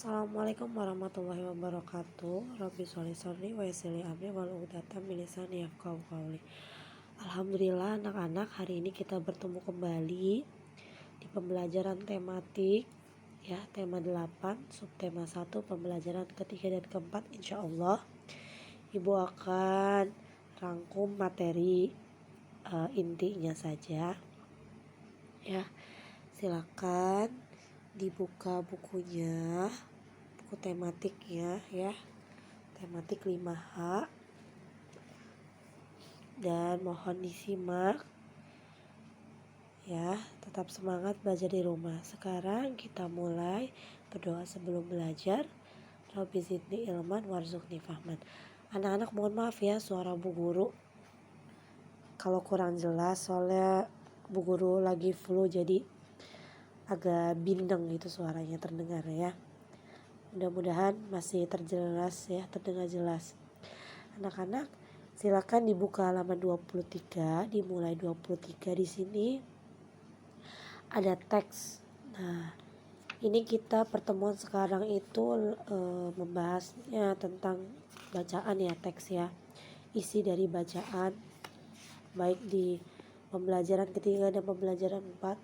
Assalamualaikum warahmatullahi wabarakatuh. Rabbi sholli sholli wa yassirli amri wahlul 'uqdatam min lisani yafqahu qawli. Alhamdulillah anak-anak, hari ini kita bertemu kembali di pembelajaran tematik ya, tema 8, subtema 1, pembelajaran ketiga dan keempat. Insyaallah Ibu akan rangkum materi intinya saja ya. Silakan dibuka bukunya, buku tematiknya ya, tematik 5H, dan mohon disimak ya. Tetap semangat belajar di rumah. Sekarang kita mulai berdoa sebelum belajar. Rabbi zidni ilman warzuqni fahman. Anak-anak mohon maaf ya, suara Bu Guru kalau kurang jelas, soalnya Bu Guru lagi flu jadi agak bindeng gitu suaranya terdengar ya. Mudah-mudahan masih terjelas ya, terdengar jelas. Anak-anak silakan dibuka halaman 23, dimulai 23. Di sini ada teks. Nah, ini kita pertemuan sekarang itu membahasnya tentang bacaan ya, teks ya. Isi dari bacaan baik di pembelajaran ketiga dan pembelajaran 4.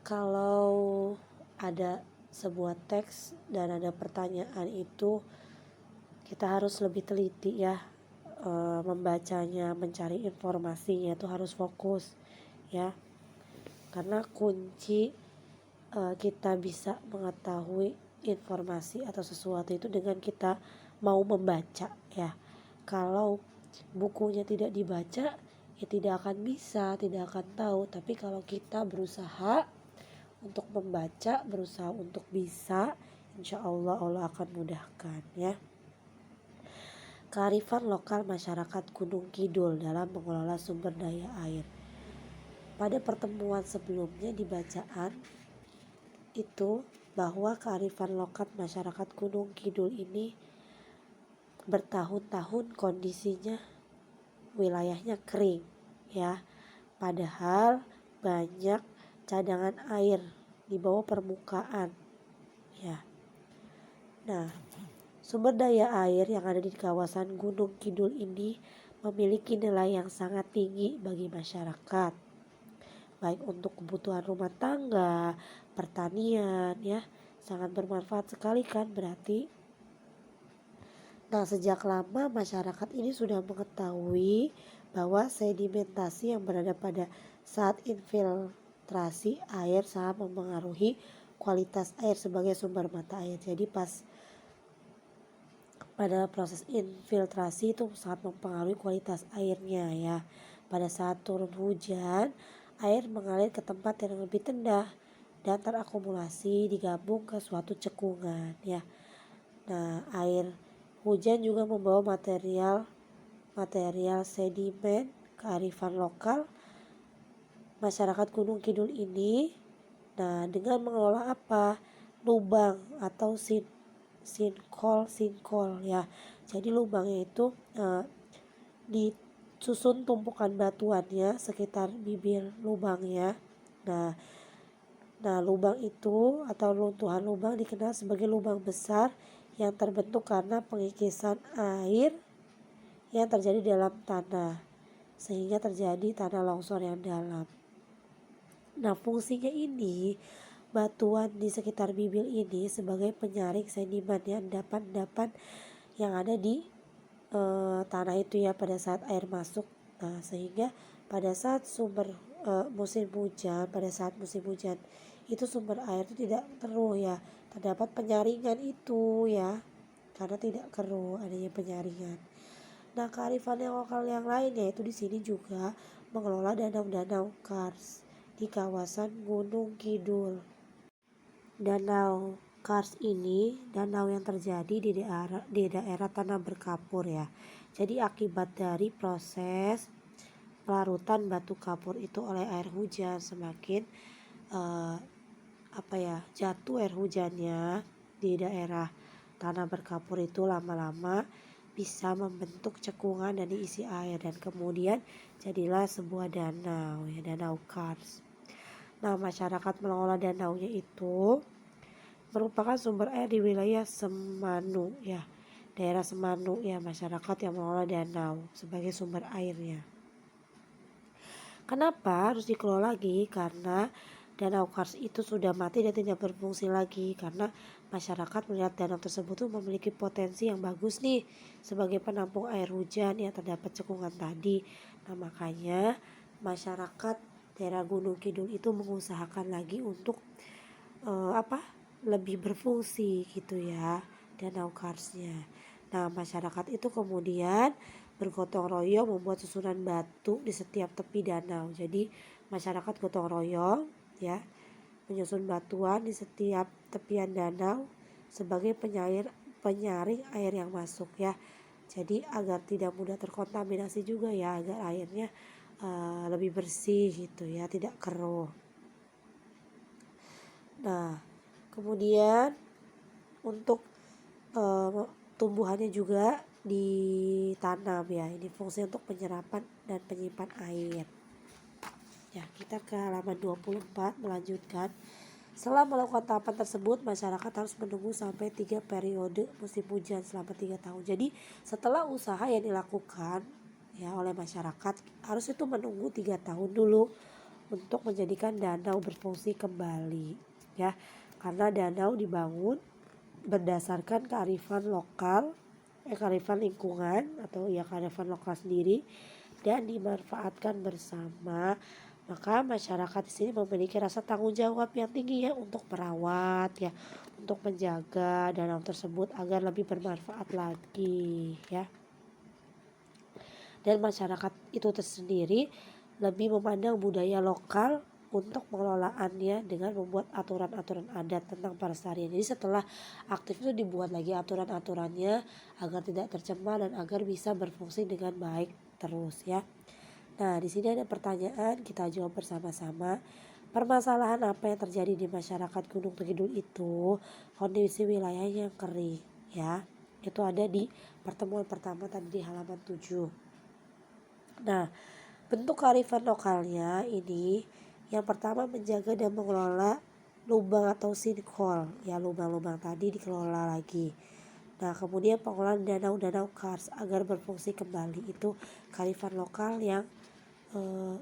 Kalau ada sebuah teks dan ada pertanyaan, itu kita harus lebih teliti ya, membacanya, mencari informasinya itu harus fokus ya, karena kunci kita bisa mengetahui informasi atau sesuatu itu dengan kita mau membaca ya. Kalau bukunya tidak dibaca ya tidak akan bisa, tidak akan tahu. Tapi kalau kita berusaha untuk membaca, berusaha untuk bisa, insya Allah Allah akan mudahkan ya. Kearifan lokal masyarakat Gunung Kidul dalam mengelola sumber daya air. Pada pertemuan sebelumnya di bacaan itu bahwa kearifan lokal masyarakat Gunung Kidul ini bertahun-tahun kondisinya wilayahnya kering ya. Padahal banyak cadangan air di bawah permukaan ya. Nah, sumber daya air yang ada di kawasan Gunung Kidul ini memiliki nilai yang sangat tinggi bagi masyarakat, baik untuk kebutuhan rumah tangga, pertanian ya, sangat bermanfaat sekali kan berarti. Nah, sejak lama masyarakat ini sudah mengetahui bahwa sedimentasi yang berada pada saat infiltrasi air sangat mempengaruhi kualitas air sebagai sumber mata air. Jadi pada proses infiltrasi itu sangat mempengaruhi kualitas airnya ya. Pada saat turun hujan, air mengalir ke tempat yang lebih rendah dan terakumulasi digabung ke suatu cekungan ya. Nah, air hujan juga membawa material sedimen. Kearifan lokal masyarakat Gunung Kidul ini, nah, dengan mengelola apa? Lubang atau sinkol ya. Jadi lubangnya itu disusun tumpukan batuannya sekitar bibir lubangnya. Nah, lubang itu atau runtuhan lubang dikenal sebagai lubang besar yang terbentuk karena pengikisan air yang terjadi dalam tanah sehingga terjadi tanah longsor yang dalam. Nah, fungsinya ini, batuan di sekitar bibir ini sebagai penyaring sedimen ya, endapan-endapan yang ada di tanah itu ya pada saat air masuk. Nah, sehingga pada saat musim hujan itu sumber air itu tidak keruh ya, terdapat penyaringan itu ya, karena tidak keruh, adanya penyaringan. Nah, kearifan yang lokal yang lain yaitu di sini juga mengelola danau-danau kars di kawasan Gunung Kidul. Danau kars ini danau yang terjadi di daerah tanah berkapur ya. Jadi akibat dari proses pelarutan batu kapur itu oleh air hujan, semakin jatuh air hujannya di daerah tanah berkapur itu lama-lama bisa membentuk cekungan dan diisi air, dan kemudian jadilah sebuah danau ya, danau kars. Nah, masyarakat mengelola danaunya itu merupakan sumber air di wilayah Semanu ya, daerah Semanu ya, masyarakat yang mengelola danau sebagai sumber airnya. Kenapa harus dikelola lagi? Karena danau Kars itu sudah mati dan tidak berfungsi lagi, karena masyarakat melihat danau tersebut tuh memiliki potensi yang bagus nih sebagai penampung air hujan yang terdapat cekungan tadi. Nah, makanya masyarakat daerah Gunung Kidul itu mengusahakan lagi untuk lebih berfungsi gitu ya danau Karsnya. Nah, masyarakat itu kemudian bergotong royong membuat susunan batu di setiap tepi danau. Jadi masyarakat gotong royong ya menyusun batuan di setiap tepian danau sebagai penyaring air yang masuk ya. Jadi agar tidak mudah terkontaminasi juga ya, agar airnya lebih bersih gitu ya, tidak keruh. Nah, kemudian untuk tumbuhannya juga ditanam ya. Ini fungsi untuk penyerapan dan penyimpan air. Ya, kita ke halaman 24 melanjutkan. Setelah melakukan tahapan tersebut, masyarakat harus menunggu sampai 3 periode musim hujan selama 3 tahun. Jadi setelah usaha yang dilakukan ya oleh masyarakat, harus itu menunggu 3 tahun dulu untuk menjadikan danau berfungsi kembali ya. Karena danau dibangun berdasarkan kearifan lokal, kearifan lingkungan atau ya kearifan lokal sendiri dan dimanfaatkan bersama. Maka masyarakat di sini memiliki rasa tanggung jawab yang tinggi ya untuk merawat ya, untuk menjaga danau tersebut agar lebih bermanfaat lagi ya. Dan masyarakat itu tersendiri lebih memandang budaya lokal untuk pengelolaannya dengan membuat aturan-aturan adat tentang pelestarian. Jadi setelah aktif itu dibuat lagi aturan-aturannya agar tidak tercemar dan agar bisa berfungsi dengan baik terus ya. Nah, di sini ada pertanyaan, kita jawab bersama-sama. Permasalahan apa yang terjadi di masyarakat Gunung Kidul itu? Kondisi wilayah yang kering ya. Itu ada di pertemuan pertama tadi di halaman 7. Nah, bentuk kearifan lokalnya ini yang pertama menjaga dan mengelola lubang atau sinkhole ya, lubang-lubang tadi dikelola lagi. Nah, kemudian pengelolaan danau-danau Kars agar berfungsi kembali, itu kearifan lokal yang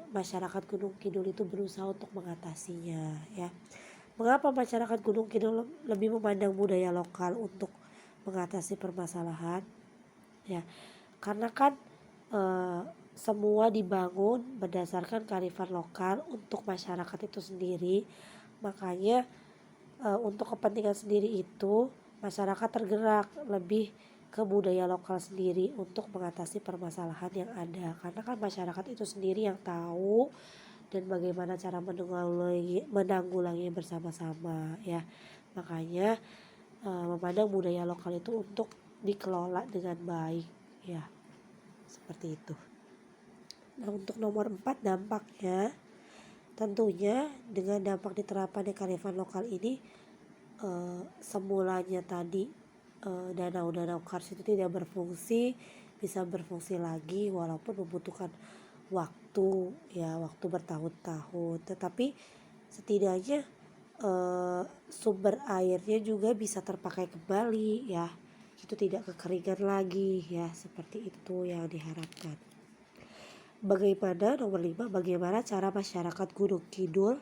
masyarakat Gunung Kidul itu berusaha untuk mengatasinya ya. Mengapa masyarakat Gunung Kidul lebih memandang budaya lokal untuk mengatasi permasalahan ya? Karena kan semua dibangun berdasarkan kearifan lokal untuk masyarakat itu sendiri. Makanya untuk kepentingan sendiri itu masyarakat tergerak lebih ke budaya lokal sendiri untuk mengatasi permasalahan yang ada. Karena kan masyarakat itu sendiri yang tahu dan bagaimana cara menanggulangi bersama-sama ya. Makanya memandang budaya lokal itu untuk dikelola dengan baik ya. Seperti itu. Nah, untuk nomor 4 dampaknya, tentunya dengan dampak diterapkannya kearifan lokal ini semulanya tadi danau-danau Kars itu tidak berfungsi, bisa berfungsi lagi walaupun membutuhkan waktu ya, waktu bertahun-tahun, tetapi setidaknya sumber airnya juga bisa terpakai kembali ya, itu tidak kekeringan lagi ya, seperti itu yang diharapkan. Bagaimana nomor 5, bagaimana cara masyarakat Gunung Kidul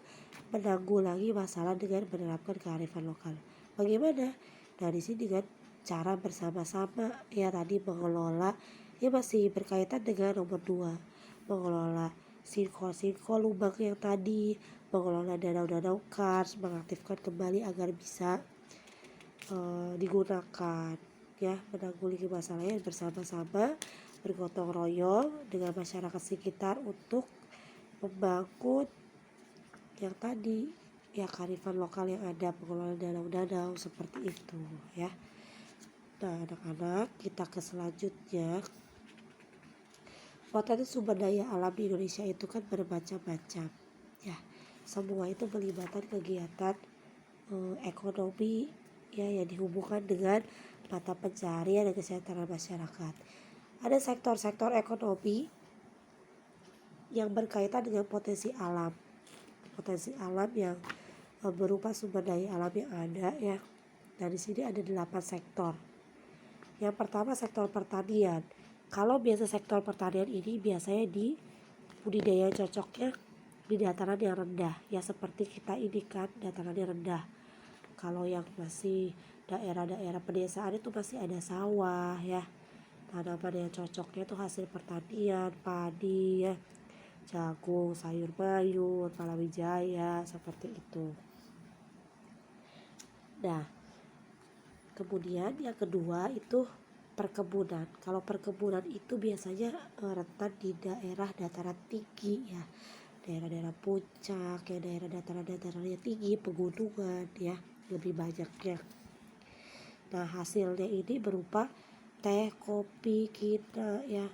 menanggulangi masalah dengan menerapkan kearifan lokal? Bagaimana? Nah, di sini dengan cara bersama-sama ya, tadi mengelola ya, masih berkaitan dengan nomor 2, mengelola sinkhole lubang yang tadi, mengelola danau-danau Kars, mengaktifkan kembali agar bisa digunakan ya, menanggulangi masalahnya bersama-sama, bergotong royong dengan masyarakat sekitar untuk membangun yang tadi ya, kearifan lokal yang ada, pengelolaan danau-danau seperti itu ya. Nah, anak-anak, kita ke selanjutnya. Potensi sumber daya alam di Indonesia itu kan bermacam-macam ya. Semua itu melibatkan kegiatan ekonomi ya, yang dihubungkan dengan mata pencaharian dan kesejahteraan masyarakat. Ada sektor-sektor ekonomi yang berkaitan dengan potensi alam yang berupa sumber daya alam yang ada ya. Nah, di sini ada 8 sektor. Yang pertama sektor pertanian. Kalau biasa sektor pertanian ini biasanya di budidaya cocoknya di dataran yang rendah. Ya seperti kita ini kan dataran yang rendah. Kalau yang masih daerah-daerah pedesaan itu masih ada sawah ya. Tanaman yang cocoknya itu hasil pertanian, padi ya, jagung, sayur mayur, palawija seperti itu. Nah, kemudian yang kedua itu perkebunan. Kalau perkebunan itu biasanya rentan di daerah dataran tinggi ya, daerah-daerah puncak ya, daerah dataran-dataran yang tinggi, pegunungan ya, lebih banyaknya. Nah, hasilnya ini berupa teh, kopi, kita ya.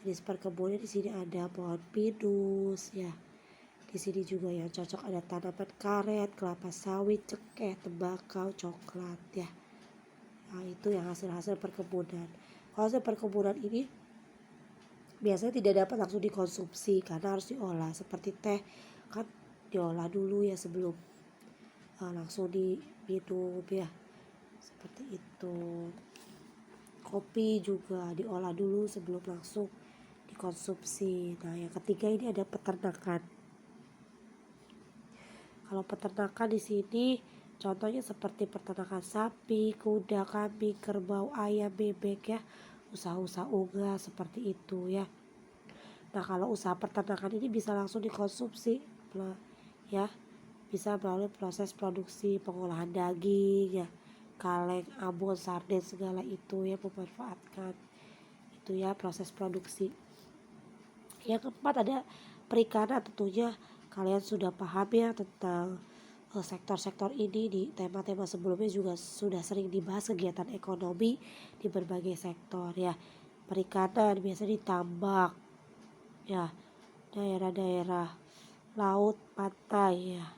Jenis perkebunan di sini ada pohon pinus ya. Di sini juga yang cocok ada tanaman karet, kelapa sawit, cengkeh, tembakau, coklat ya. Nah, itu yang hasil-hasil perkebunan. Kalau hasil perkebunan ini biasanya tidak dapat langsung dikonsumsi karena harus diolah. Seperti teh kan diolah dulu ya sebelum langsung diminum ya. Seperti itu. Kopi juga diolah dulu sebelum langsung dikonsumsi. Nah, yang ketiga ini ada peternakan. Kalau peternakan di sini contohnya seperti peternakan sapi, kuda, kambing, kerbau, ayam, bebek ya. Usaha-usaha unggas seperti itu ya. Nah, kalau usaha peternakan ini bisa langsung dikonsumsi ya. Bisa melalui proses produksi pengolahan daging ya. Kaleng, abon, sarden segala itu ya, memanfaatkan itu ya proses produksi. Yang keempat ada perikanan. Tentunya kalian sudah paham ya tentang sektor-sektor ini. Di tema-tema sebelumnya juga sudah sering dibahas kegiatan ekonomi di berbagai sektor ya. Perikanan biasanya ditambak ya, daerah-daerah laut, pantai ya.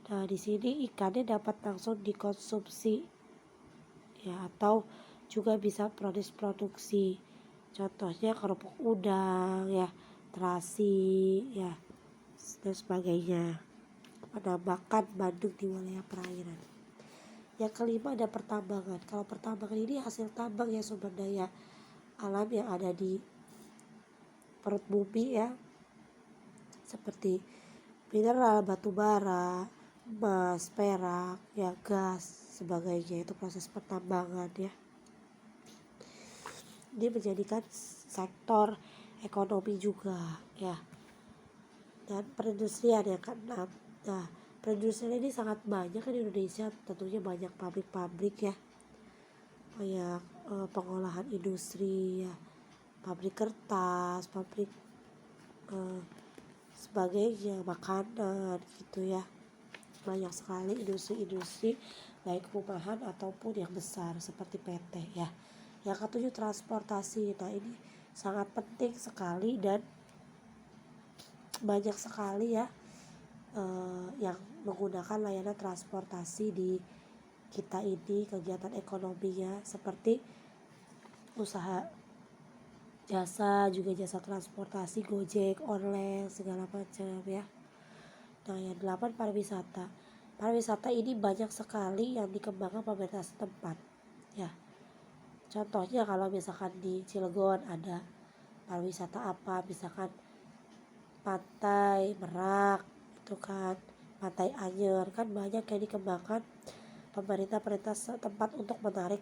Nah, di sini ikannya dapat langsung dikonsumsi ya, atau juga bisa produksi. Contohnya kerupuk udang ya, terasi ya, dan sebagainya. Penambakan Bandung di wilayah perairan. Yang kelima ada pertambangan. Kalau pertambangan ini hasil tambang ya, sumber daya alam yang ada di perut bumi ya, seperti mineral, batu bara, emas, perak ya, gas sebagainya. Itu proses pertambangan ya. Dia menjadikan sektor ekonomi juga ya. Dan perindustrian yang keenam. Nah, perindustrian ini sangat banyak di Indonesia. Tentunya banyak pabrik-pabrik ya, banyak pengolahan industri ya, pabrik kertas, pabrik sebagainya, makanan gitu ya. Banyak sekali industri-industri baik rumahan ataupun yang besar seperti PT ya. Yang ketujuh transportasi. Nah, ini sangat penting sekali dan banyak sekali ya yang menggunakan layanan transportasi di kita ini, kegiatan ekonominya seperti usaha jasa, juga jasa transportasi, Gojek, online segala macam ya. Nah, yang 8 pariwisata. Pariwisata ini banyak sekali yang dikembangkan pemerintah setempat ya. Contohnya kalau misalkan di Cilegon ada pariwisata apa, misalkan pantai Merak itu kan, pantai Anyer kan, banyak yang dikembangkan pemerintah setempat untuk menarik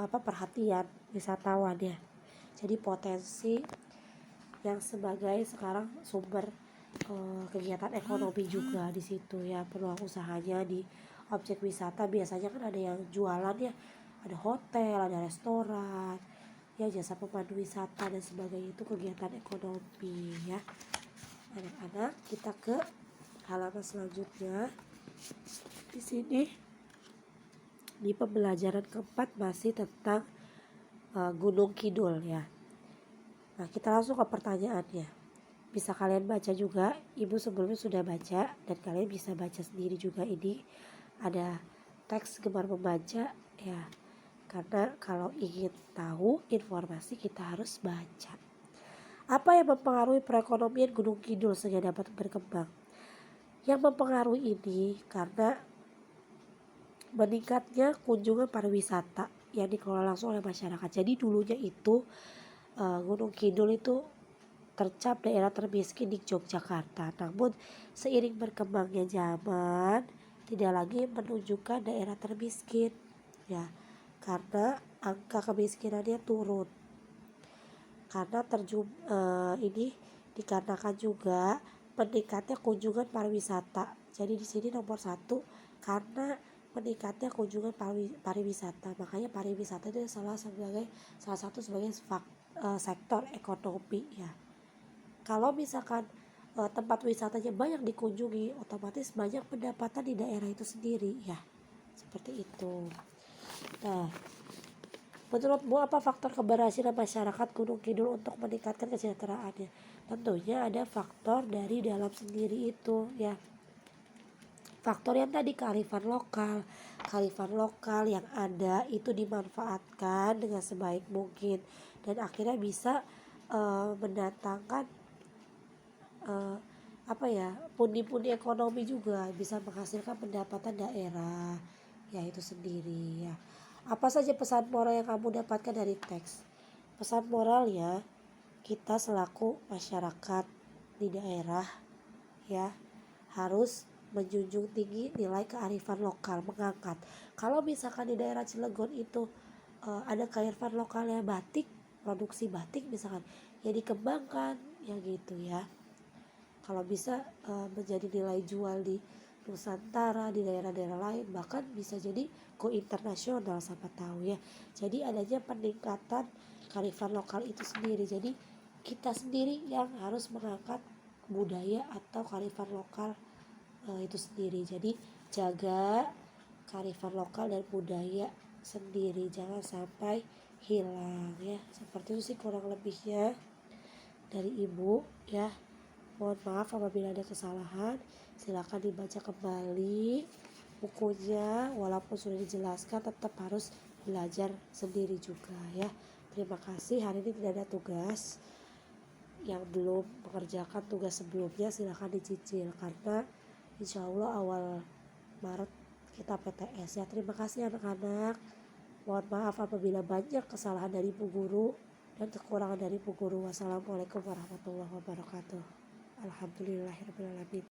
perhatian wisatawan ya. Jadi potensi yang sebagai sekarang sumber kegiatan ekonomi juga di situ ya, peluang usahanya di objek wisata. Biasanya kan ada yang jualan ya, ada hotel, ada restoran ya, jasa pemandu wisata dan sebagainya. Itu kegiatan ekonomi ya. Anak-anak, kita ke halaman selanjutnya. Di sini di pembelajaran keempat masih tentang Gunung Kidul ya. Nah, kita langsung ke pertanyaannya. Bisa kalian baca juga, ibu sebelumnya sudah baca dan kalian bisa baca sendiri juga. Ini ada teks gemar membaca ya, karena kalau ingin tahu informasi kita harus baca. Apa yang mempengaruhi perekonomian Gunung Kidul sehingga dapat berkembang? Yang mempengaruhi ini karena meningkatnya kunjungan pariwisata yang dikelola langsung oleh masyarakat. Jadi dulunya itu Gunung Kidul itu tercap daerah termiskin di Yogyakarta. Namun seiring berkembangnya zaman tidak lagi menunjukkan daerah termiskin ya, karena angka kemiskinannya turun. Karena ini dikarenakan juga meningkatnya kunjungan pariwisata. Jadi di sini nomor satu karena meningkatnya kunjungan pariwisata. Makanya pariwisata itu salah satu sebagai sektor ekonomi ya. Kalau misalkan tempat wisatanya banyak dikunjungi, otomatis banyak pendapatan di daerah itu sendiri ya. Seperti itu. Nah, menurutmu apa faktor keberhasilan masyarakat Gunung Kidul untuk meningkatkan kesejahteraannya? Tentunya ada faktor dari dalam sendiri itu ya. Faktor yang tadi kearifan lokal yang ada itu dimanfaatkan dengan sebaik mungkin dan akhirnya bisa mendatangkan pundi-pundi ekonomi juga, bisa menghasilkan pendapatan daerah ya itu sendiri ya. Apa saja pesan moral yang kamu dapatkan dari teks? Pesan moralnya, kita selaku masyarakat di daerah ya harus menjunjung tinggi nilai kearifan lokal, mengangkat. Kalau misalkan di daerah Cilegon itu ada kearifan lokalnya batik, produksi batik misalkan, ya dikembangkan ya gitu ya. Kalau bisa menjadi nilai jual di Nusantara, di daerah-daerah lain, bahkan bisa jadi go internasional siapa tahu ya. Jadi adanya peningkatan kearifan lokal itu sendiri. Jadi kita sendiri yang harus mengangkat budaya atau kearifan lokal itu sendiri. Jadi jaga kearifan lokal dan budaya sendiri, jangan sampai hilang ya. Seperti itu sih kurang lebihnya dari ibu ya. Mohon maaf apabila ada kesalahan. Silakan dibaca kembali bukunya, walaupun sudah dijelaskan tetap harus belajar sendiri juga ya. Terima kasih. Hari ini tidak ada tugas. Yang belum mengerjakan tugas sebelumnya silakan dicicil, karena insya Allah awal Maret kita PTS ya. Terima kasih anak-anak. Mohon maaf apabila banyak kesalahan dari Bu Guru dan kekurangan dari Bu Guru. Wassalamualaikum warahmatullahi wabarakatuh. Alhamdulillahirrahmanirrahim.